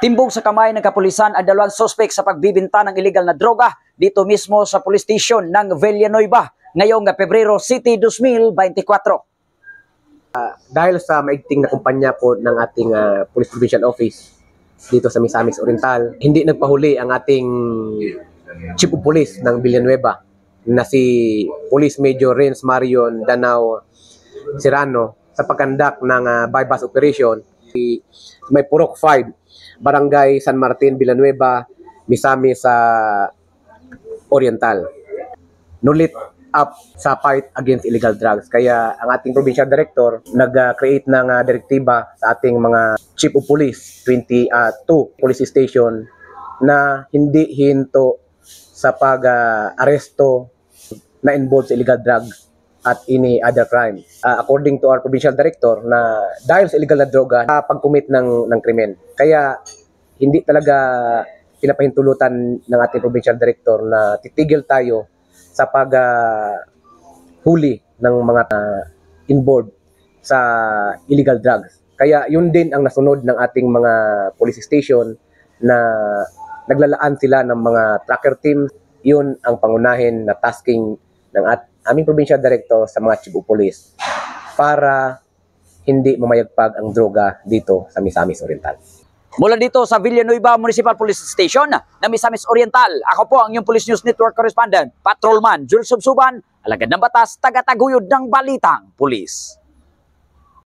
Timbog sa kamay ng kapulisan ang dalawang suspek sa pagbibinta ng illegal na droga dito mismo sa police station ng Villanueva ngayong Pebrero City 2024. Dahil sa maigting na kumpanya po ng ating Police Provincial Office dito sa Misamis Oriental, hindi nagpahuli ang ating Chief of Police ng Villanueva na si Police Major Renz Marion Danao Serrano sa pagkandak ng bypass operation may Purok 5, Barangay San Martin, Villanueva, Misamis sa Oriental. Nulit up sa fight against illegal drugs. Kaya ang ating provincial director nag-create ng direktiba sa ating mga chief of police, 22 police station na hindi hinto sa pag-aresto na involved sa illegal drugs at any other crime. According to our provincial director na dahil sa illegal na droga, pag-commit ng krimen. Kaya hindi talaga pinapahintulutan ng ating provincial director na titigil tayo sa pag-huli ng mga involved sa illegal drugs. Kaya yun din ang nasunod ng ating mga police station na naglalaan sila ng mga tracker team. Yun ang pangunahin na tasking ng aming provincial director sa mga chief of police para hindi mamayagpag ang droga dito sa Misamis Oriental. Mula dito sa Villanueva Municipal Police Station na Misamis Oriental, ako po ang inyong Police News Network Correspondent, Patrolman Jules Subsuban, alagad ng batas, taga-taguyod ng Balitang Pulis.